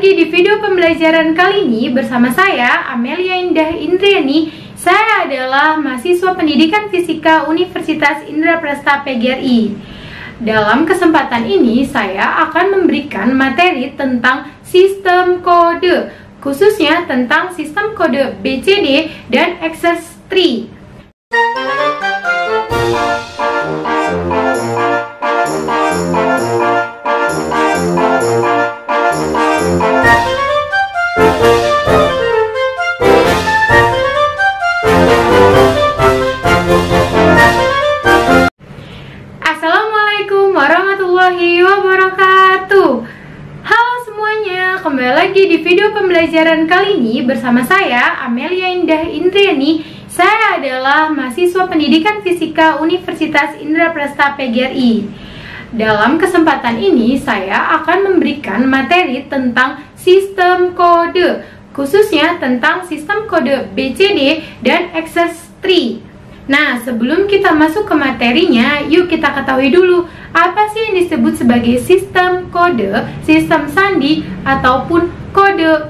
lagi di video pembelajaran kali ini bersama saya, Amelia Indah Indriani. Saya adalah mahasiswa pendidikan fisika Universitas Indraprasta PGRI. Dalam kesempatan ini, saya akan memberikan materi tentang sistem kode, khususnya tentang sistem kode BCD dan Access Tree. Assalamualaikum warahmatullahi wabarakatuh. Halo semuanya, kembali lagi di video pembelajaran kali ini bersama saya, Amelia Indah Indriani. Saya adalah mahasiswa pendidikan fisika Universitas Indraprasta PGRI. Dalam kesempatan ini, saya akan memberikan materi tentang sistem kode, khususnya tentang sistem kode BCD dan Access Tree. Nah, sebelum kita masuk ke materinya, yuk kita ketahui dulu apa sih yang disebut sebagai sistem kode, sistem sandi, ataupun kode.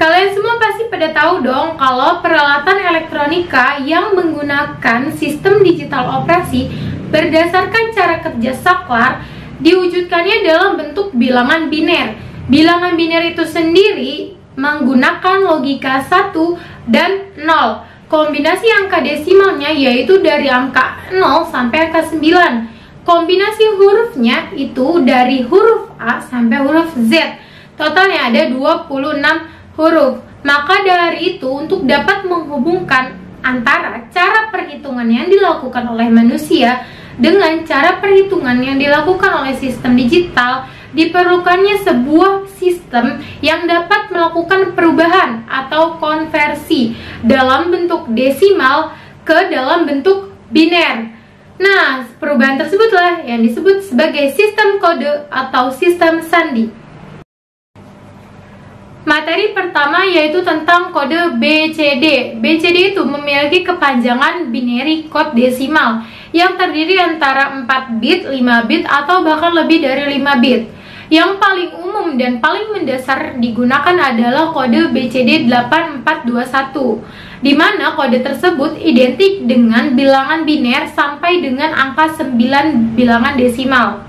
Kalian semua pasti pada tahu dong kalau peralatan elektronika yang menggunakan sistem digital operasi berdasarkan cara kerja saklar diwujudkannya dalam bentuk bilangan biner. Bilangan biner itu sendiri menggunakan logika 1 dan 0. Kombinasi angka desimalnya yaitu dari angka 0 sampai angka 9. Kombinasi hurufnya itu dari huruf A sampai huruf Z. Totalnya ada 26 huruf. Maka dari itu, untuk dapat menghubungkan antara cara perhitungan yang dilakukan oleh manusia dengan cara perhitungan yang dilakukan oleh sistem digital, diperlukannya sebuah sistem yang dapat melakukan perubahan atau konversi dalam bentuk desimal ke dalam bentuk biner. Nah, perubahan tersebutlah yang disebut sebagai sistem kode atau sistem sandi. Materi pertama yaitu tentang kode BCD. BCD itu memiliki kepanjangan binary code desimal yang terdiri antara 4 bit, 5 bit, atau bahkan lebih dari 5 bit. Yang paling umum dan paling mendasar digunakan adalah kode BCD 8421, di mana kode tersebut identik dengan bilangan biner sampai dengan angka 9 bilangan desimal.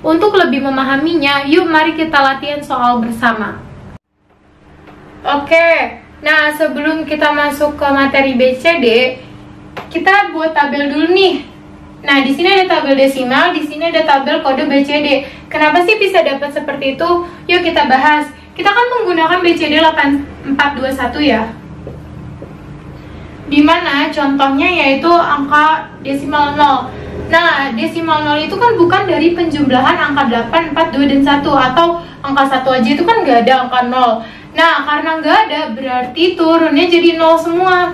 Untuk lebih memahaminya, yuk mari kita latihan soal bersama. Oke, nah sebelum kita masuk ke materi BCD, kita buat tabel dulu nih. Nah, di sini ada tabel desimal, di sini ada tabel kode BCD. Kenapa sih bisa dapat seperti itu? Yuk kita bahas. Kita kan menggunakan BCD 8421 ya. Dimana contohnya yaitu angka desimal 0. Nah, desimal 0 itu kan bukan dari penjumlahan angka 8, 4, 2, dan 1. Atau angka 1 aja itu kan nggak ada angka 0. Nah, karena nggak ada, berarti turunnya jadi 0 semua.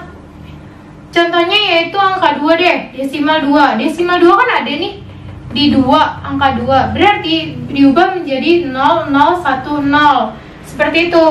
Contohnya yaitu angka 2 deh, desimal 2. Desimal 2 kan ada nih, di 2, angka 2. Berarti diubah menjadi 0010. Seperti itu.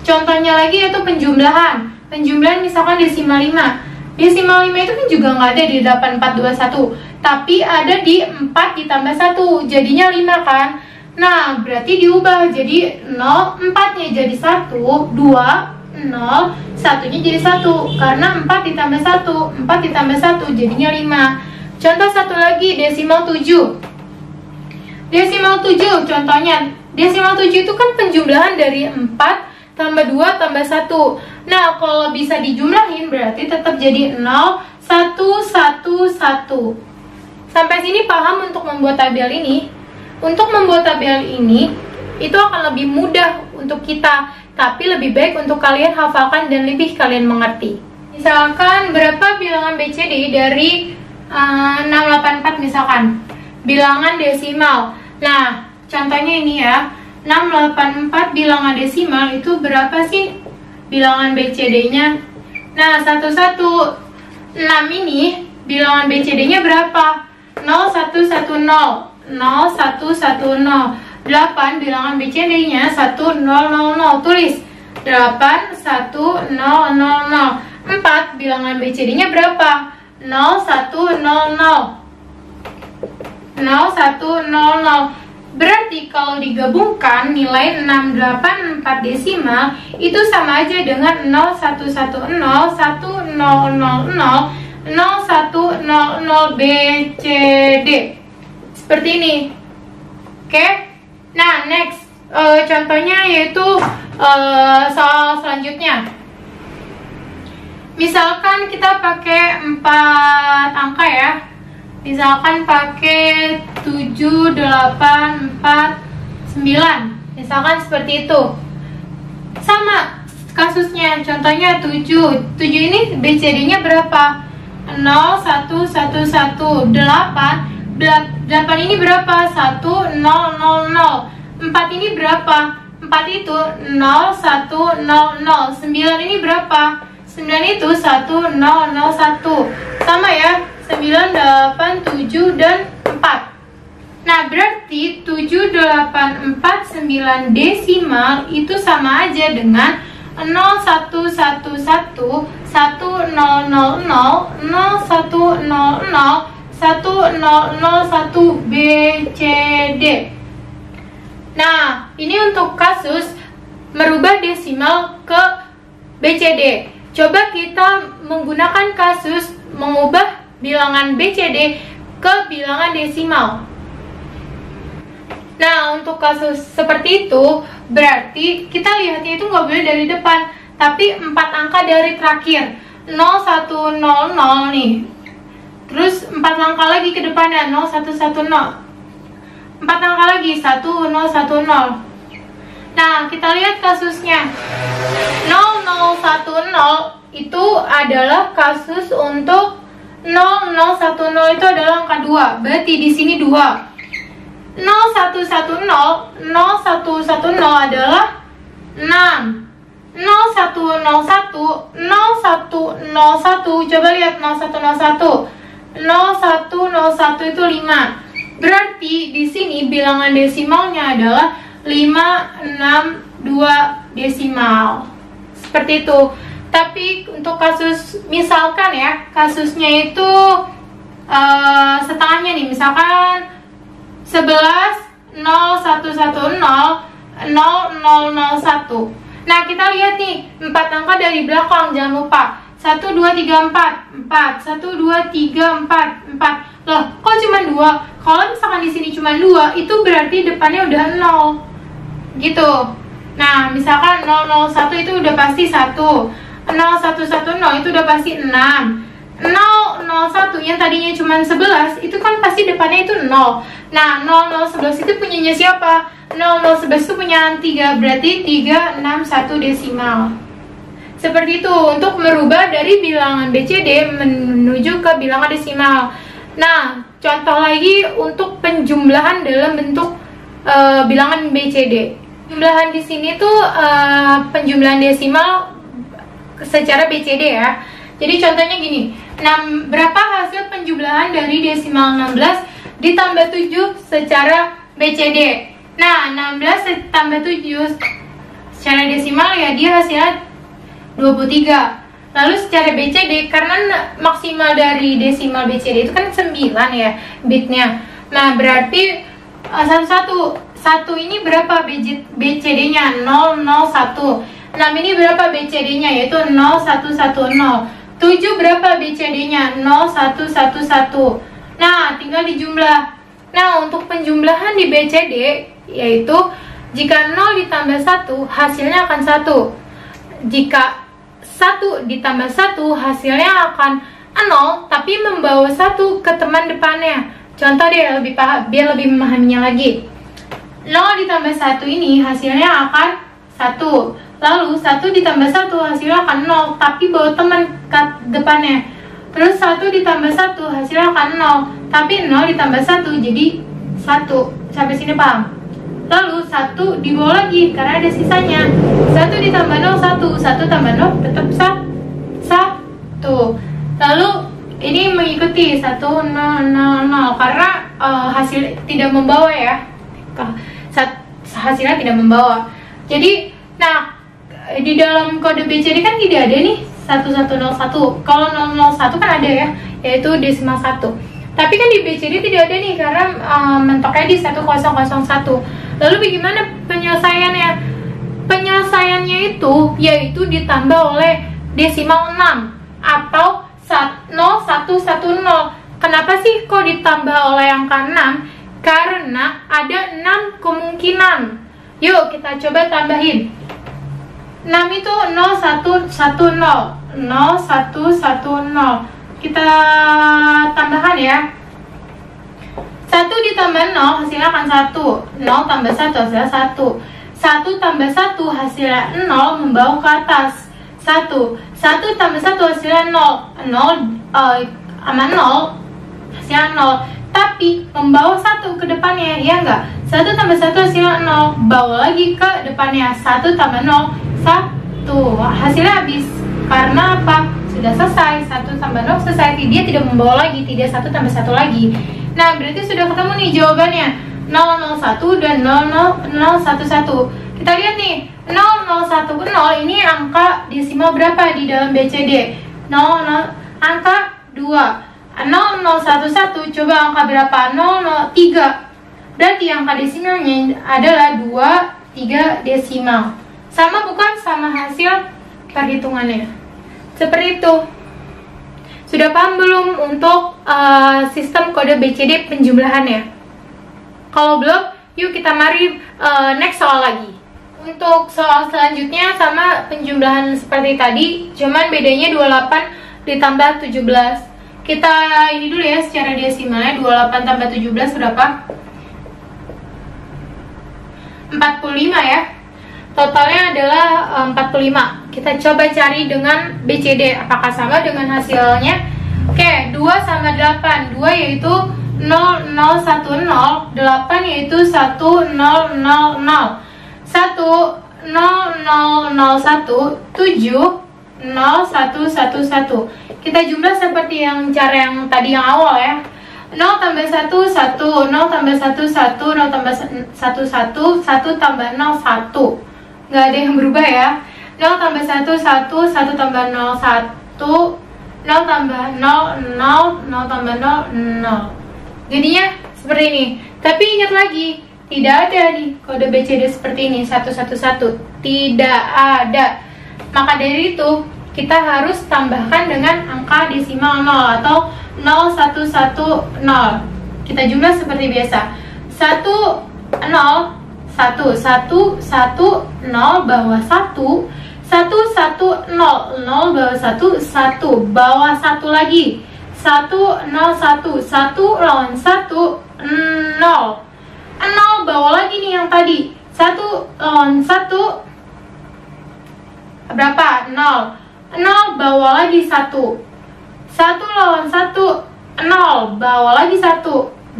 Contohnya lagi yaitu penjumlahan. Penjumlahan misalkan desimal 5. Desimal 5 itu kan juga nggak ada di 8421. Tapi ada di 4 ditambah 1, jadinya 5 kan. Nah, berarti diubah jadi 0, 4-nya jadi 1, 2, 0, 1-nya jadi 1. Karena 4 ditambah 1, 4 ditambah 1 jadinya 5. Contoh satu lagi, desimal 7. Desimal 7 contohnya, desimal 7 itu kan penjumlahan dari 4 tambah 2 tambah 1. Nah, kalau bisa dijumlahin berarti tetap jadi 0, 1, 1, 1. Sampai sini paham untuk membuat tabel ini? Untuk membuat tabel ini, itu akan lebih mudah untuk kita, tapi lebih baik untuk kalian hafalkan dan lebih kalian mengerti. Misalkan berapa bilangan BCD dari 684 misalkan, bilangan desimal. Nah, contohnya ini ya, 684 bilangan desimal itu berapa sih bilangan BCD-nya? Nah, 116 ini bilangan BCD-nya berapa? 0110. 0110. 8 bilangan BCD-nya 1000. Tulis 81000. 4 bilangan BCD-nya berapa? 0100. 0100. Berarti kalau digabungkan nilai 684 desimal itu sama aja dengan 0110 1000 0100 BCD. Seperti ini. Oke. Nah, next contohnya yaitu soal selanjutnya. Misalkan kita pakai 4 angka ya. Misalkan pakai 7, 8, 4, 9. Misalkan seperti itu. Sama kasusnya, contohnya 7. 7 ini BCD-nya berapa? 0, 1, 1, 1, 8. 8 ini berapa? 1, 0, 0, 0. 4 ini berapa? 4 itu 0, 1, 0, 0. 9 ini berapa? 9 itu 1, 0, 0, 1. Sama ya, 9, 8, 7, dan 4. Nah, berarti 7, 8, 4, 9 desimal itu sama aja dengan 0, 1, 1, 1, 1, 0, 0, 0, 0, 1, 0, 0, 1001 BCD. Nah, ini untuk kasus merubah desimal ke BCD. Coba kita menggunakan kasus mengubah bilangan BCD ke bilangan desimal. Nah, untuk kasus seperti itu, berarti kita lihatnya itu nggak boleh dari depan, tapi 4 angka dari terakhir. 0, 1, 0, 0 nih. Terus 4 langkah lagi ke depannya, 0, 1, 1, 0. 4 angka lagi, 1, 0, 1, 0. Nah, kita lihat kasusnya. 0, 0, 1, 0 itu adalah kasus untuk 0, 0, 1, 0 itu adalah angka 2. Berarti di sini 2. 0, 1, 1, 0, 0, 1, 1, 0 adalah 6. 0, 1, 0, 1, 0, 1, 0, 1. Coba lihat 0, 1, 0, 1. 0, 1, 0, 1 itu 5. Berarti di sini bilangan desimalnya adalah 5, 6, 2 desimal. Seperti itu. Tapi untuk kasus misalkan ya, kasusnya itu setengahnya nih, misalkan 11, 0, 1, 1, 0, 0, 0, 0, 1. Nah, kita lihat nih 4 angka dari belakang, jangan lupa. 1, 2, 3, 4, 4. 1, 2, 3, 4, 4. Loh, kok cuma 2? Kalau misalkan di sini cuma 2, itu berarti depannya udah 0. Gitu. Nah, misalkan 001 itu udah pasti 1. 0110 itu udah pasti 6. 001 yang tadinya cuma 11, itu kan pasti depannya itu 0. Nah, 0011 itu punyanya siapa? 0011 itu punya 3, berarti 361 desimal. Seperti itu untuk merubah dari bilangan BCD menuju ke bilangan desimal. Nah, contoh lagi untuk penjumlahan dalam bentuk bilangan BCD. Jumlahan di sini tuh penjumlahan desimal secara BCD ya. Jadi contohnya gini, berapa hasil penjumlahan dari desimal 16 ditambah 7 secara BCD? Nah, 16 tambah 7 secara desimal ya dia hasilnya 23. Lalu secara BCD, karena maksimal dari desimal BCD itu kan 9 ya bitnya. Nah, berarti satu ini berapa BCD-nya? 001. 6 ini berapa BCD-nya? Yaitu 0110. 7 berapa BCD-nya? 0111. Nah, tinggal dijumlah. Nah, untuk penjumlahan di BCD yaitu jika 0 ditambah 1 hasilnya akan 1. Jika 1 ditambah 1 hasilnya akan 0, tapi membawa 1 ke teman depannya. Contoh deh biar lebih memahaminya lagi. 0 ditambah 1 ini hasilnya akan 1. Lalu 1 ditambah 1 hasilnya akan 0, tapi bawa teman ke depannya. Terus 1 ditambah 1 hasilnya akan 0, tapi 0 ditambah 1 jadi 1. Sampai sini paham? Lalu 1 dibawa lagi karena ada sisanya. 1 ditambah 0 1, 1 tambah 0 tetap 1. Lalu ini mengikuti 1 0 0 0 karena hasil tidak membawa ya. Hasilnya tidak membawa. Jadi, nah di dalam kode BCD kan tidak ada nih 1101. Kalau 001 kan ada ya, yaitu desimal 1. Tapi kan di BCD tidak ada nih karena mentoknya di 1001. Lalu bagaimana penyelesaiannya? Penyelesaiannya itu yaitu ditambah oleh desimal 6 atau 0110. Kenapa sih kok ditambah oleh angka 6? Karena ada 6 kemungkinan. Yuk kita coba tambahin. 6 itu 0110. 0110. Kita tambahkan ya. 1 ditambah 0 hasilnya akan 1. 0 tambah 1 hasilnya 1. 1 tambah 1 hasilnya 0 membawa ke atas 1. 1 tambah 1 hasilnya 0. 0 sama 0 hasilnya 0. Tapi membawa 1 ke depannya, ya enggak? 1 tambah 1 hasilnya 0. Bawa lagi ke depannya. 1 tambah 0 1. Hasilnya habis. Karena apa? Sudah selesai. 1 tambah 0 selesai. Dia tidak membawa lagi. Tidak 1 tambah 1 lagi. Nah berarti sudah ketemu nih jawabannya. 001 dan 00011. Kita lihat nih, 0010 ini angka desimal berapa di dalam BCD? 00 angka 2. 0011 coba angka berapa? 003. Berarti angka desimalnya adalah 23 desimal. Sama bukan sama hasil perhitungannya? Seperti itu. Sudah paham belum untuk sistem kode BCD penjumlahannya? Kalau belum, yuk kita mari next soal lagi. Untuk soal selanjutnya sama penjumlahan seperti tadi, cuman bedanya 28 ditambah 17. Kita ini dulu ya secara desimalnya. 28 tambah 17 berapa? 45 ya. Totalnya adalah 45. Kita coba cari dengan BCD apakah sama dengan hasilnya. Oke, 2 sama 8. 2 yaitu 0010, 8 yaitu 1000. 100001 7 0111. Kita jumlah seperti yang cara yang tadi yang awal ya. 0 tambah 1 1, 0 tambah 1 1, 0 tambah 1 1, 1 tambah 0 1. Nggak ada yang berubah ya. 0 tambah 1 1, 1 tambah 0 1, 0 tambah 0 0, 0 tambah 0 0. Jadinya seperti ini. Tapi ingat lagi, tidak ada nih kode BCD seperti ini 111. Tidak ada. Maka dari itu kita harus tambahkan dengan angka desimal 0 atau 0110. Kita jumlah seperti biasa. 1 0 1 1 1 0 bawah 1 1 1 0 0 bawah 1 1 bawah 1 lagi 1 0 1 1 lawan 1 0 0 bawah lagi nih yang tadi 1 lawan 1 berapa? 0 0 bawah lagi 1 1 lawan 1 0 bawah lagi 1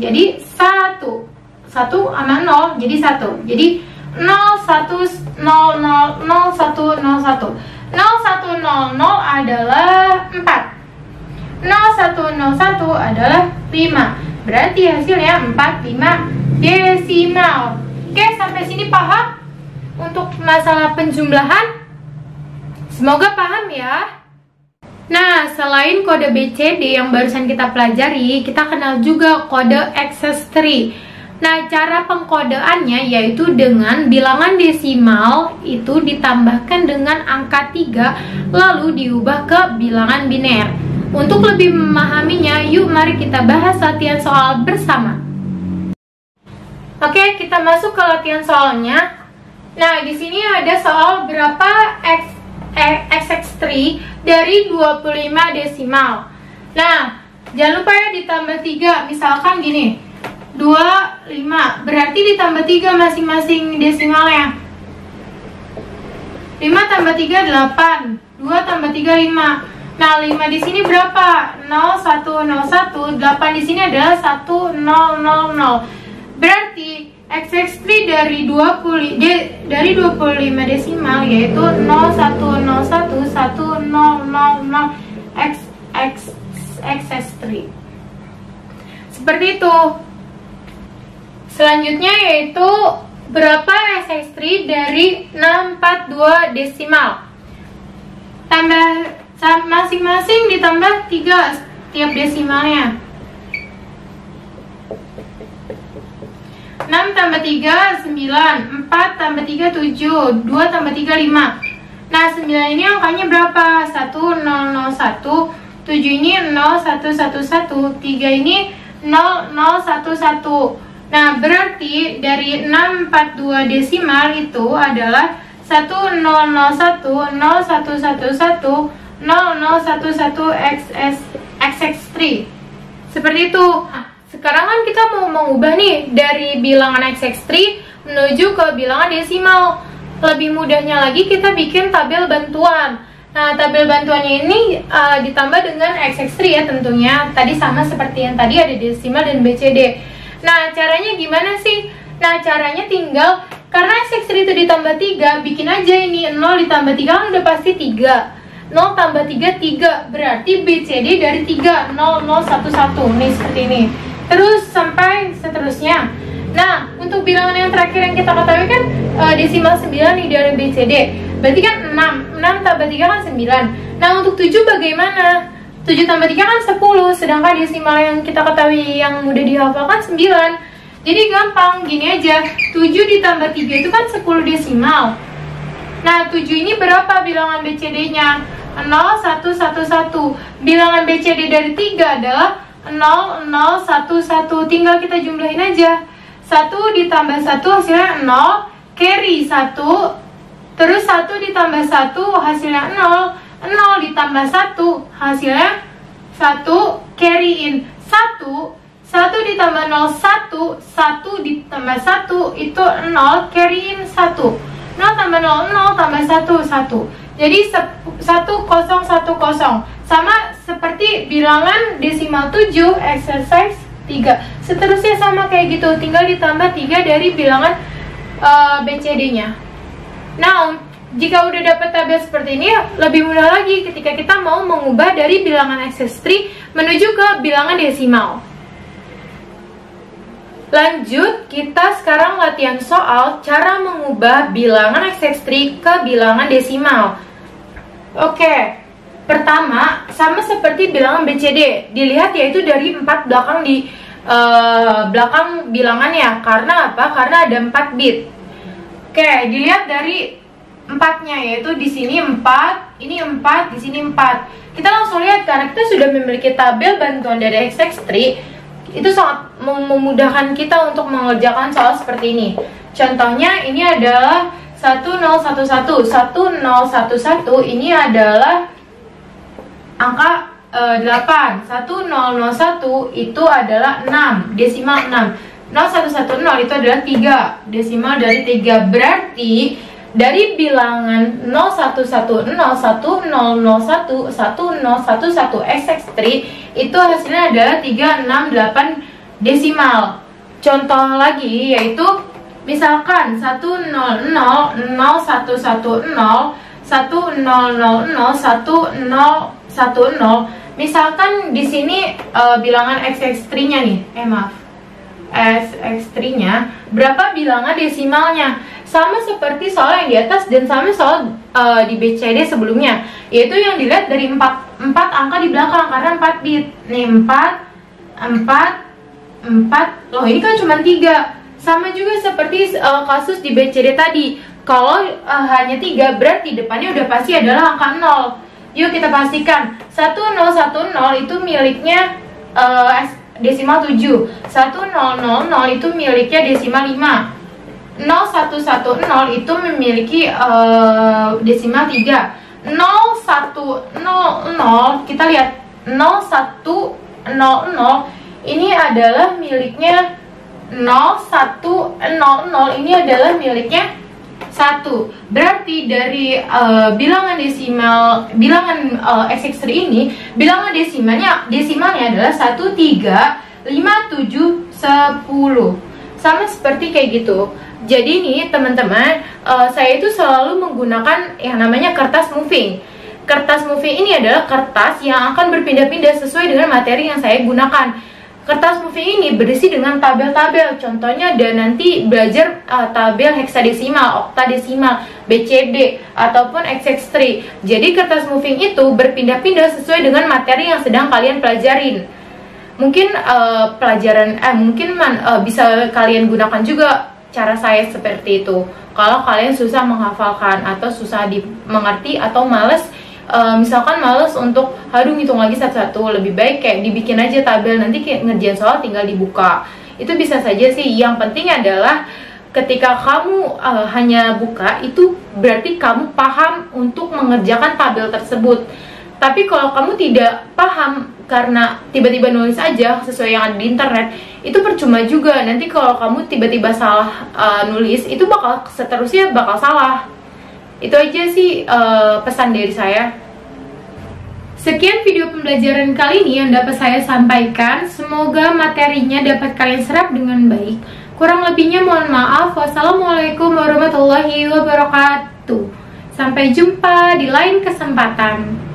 jadi 1 1 sama 0 jadi 1. Jadi 0 1 0 0 0 1 0 1. 0 1 0 0 adalah 4. 0101 adalah 5. Berarti hasilnya 45 desimal. Oke, sampai sini paham untuk masalah penjumlahan? Semoga paham ya. Nah, selain kode BCD yang barusan kita pelajari, kita kenal juga kode excess tree. Nah, cara pengkodeannya yaitu dengan bilangan desimal itu ditambahkan dengan angka 3 lalu diubah ke bilangan biner. Untuk lebih memahaminya, yuk mari kita bahas latihan soal bersama. Oke, kita masuk ke latihan soalnya. Nah, di sini ada soal berapa XX3 dari 25 desimal. Nah, jangan lupa ya ditambah 3. Misalkan gini, 25, berarti ditambah 3 masing-masing desimalnya. 5 tambah 3 8, 2 tambah 3 5. Nah, 5 di sini berapa? 0 1 0 1, 8 di sini adalah 1 0 0 0. Berarti XX3 dari 25 desimal yaitu 0101 1000 XX3. Seperti itu. Selanjutnya yaitu berapa XX3 dari 642 desimal. Tambah masing-masing ditambah 3 setiap desimalnya. 6 tambah 3, 9. 4 tambah 3, 7. 2 tambah 3, 5. Nah, 9 ini angkanya berapa? 1, 0, 0, 1. 7 ini 0, 1, 1, 1. 3 ini 0, 0, 1, 1. Nah, berarti dari 642 desimal itu adalah 1001, 0111, 0011 XX3. Seperti itu. Nah, sekarang kan kita mau mengubah nih dari bilangan XX3 menuju ke bilangan desimal. Lebih mudahnya lagi kita bikin tabel bantuan. Nah, tabel bantuannya ini ditambah dengan XX3 ya tentunya. Tadi sama seperti yang tadi ada desimal dan BCD. Nah, caranya gimana sih? Nah, caranya tinggal, karena XX3 itu ditambah 3, bikin aja ini 0 ditambah 3 kan udah pasti 3. 0 tambah 3, 3. Berarti BCD dari 3, 0, 0, 1, 1. Nih, seperti ini. Terus sampai seterusnya. Nah, untuk bilangan yang terakhir yang kita ketahui kan desimal 9 nih dari BCD. Berarti kan 6. 6 tambah 3 kan 9. Nah, untuk 7 bagaimana? 7 tambah 3 kan 10. Sedangkan desimal yang kita ketahui yang mudah dihafalkan 9. Jadi gampang, gini aja. 7 ditambah 3 itu kan 10 desimal. Nah, 7 ini berapa bilangan BCD-nya? 0, 1, 1, 1. Bilangan BCD dari 3 adalah 0, 0, 1, 1. Tinggal kita jumlahin aja. 1 ditambah 1 hasilnya 0. Carry 1. Terus 1 ditambah 1 hasilnya 0. 0 ditambah 1 hasilnya 1. Carry in 1. 1 ditambah 0, 1. 1 ditambah 1 itu 0. Carry in 1. 0 tambah 0, 0 tambah 1, 1. Jadi 1010. Sama seperti bilangan desimal 7 exercise 3. Seterusnya sama kayak gitu, tinggal ditambah 3 dari bilangan BCD-nya. Nah, jika udah dapat tabel seperti ini, lebih mudah lagi ketika kita mau mengubah dari bilangan XX3 menuju ke bilangan desimal. Lanjut, kita sekarang latihan soal cara mengubah bilangan XX3 ke bilangan desimal. Oke, pertama sama seperti bilangan BCD, dilihat yaitu dari 4 belakang di belakang bilangannya. Karena apa? Karena ada 4 bit. Oke, dilihat dari 4-nya, yaitu di sini 4, ini 4, di sini 4. Kita langsung lihat karena kita sudah memiliki tabel bantuan dari XX3. Itu sangat memudahkan kita untuk mengerjakan soal seperti ini. Contohnya ini adalah 1011. 1011 ini adalah angka 8. 1001 itu adalah 6, desimal 6. 0110 itu adalah 3, desimal dari 3. Berarti dari bilangan 0110, 1001, 1011 XX3 itu hasilnya adalah 368 desimal. Contoh lagi yaitu misalkan 100, 0110, 1000, 1010. Misalkan di sini bilangan XX3-nya nih, XX3-nya berapa bilangan desimalnya? Sama seperti soal yang di atas dan sama soal di BCD sebelumnya, yaitu yang dilihat dari 4 angka di belakang karena 4 bit. Nih 4. Loh, ini kan cuma 3. Sama juga seperti kasus di BCD tadi. Kalau hanya 3 berarti depannya udah pasti adalah angka 0. Yuk kita pastikan. 1010 itu miliknya desimal 7. 1000 itu miliknya desimal 5. 0110 itu memiliki desimal 3. 0100 kita lihat 0100 ini adalah miliknya 0100 ini adalah miliknya 1. Berarti dari bilangan desimal XX3 ini bilangan desimalnya adalah 1, 3, 5, 7, 10. Sama seperti kayak gitu. Jadi nih teman-teman, saya itu selalu menggunakan yang namanya kertas moving. Kertas moving ini adalah kertas yang akan berpindah-pindah sesuai dengan materi yang saya gunakan. Kertas moving ini berisi dengan tabel-tabel. Contohnya dan nanti belajar tabel heksadesimal, oktadesimal, BCD ataupun XX3. Jadi kertas moving itu berpindah-pindah sesuai dengan materi yang sedang kalian pelajarin. Mungkin bisa kalian gunakan juga cara saya seperti itu. Kalau kalian susah menghafalkan atau susah dimengerti atau males, misalkan males untuk ngitung lagi satu-satu, lebih baik kayak dibikin aja tabel, nanti kayak ngerjain soal tinggal dibuka. Itu bisa saja sih. Yang penting adalah ketika kamu hanya buka, itu berarti kamu paham untuk mengerjakan tabel tersebut. Tapi kalau kamu tidak paham karena tiba-tiba nulis aja sesuai yang ada di internet, itu percuma juga. Nanti kalau kamu tiba-tiba salah nulis, itu seterusnya bakal salah. Itu aja sih pesan dari saya. Sekian video pembelajaran kali ini yang dapat saya sampaikan. Semoga materinya dapat kalian serap dengan baik. Kurang lebihnya mohon maaf. Wassalamualaikum warahmatullahi wabarakatuh. Sampai jumpa di lain kesempatan.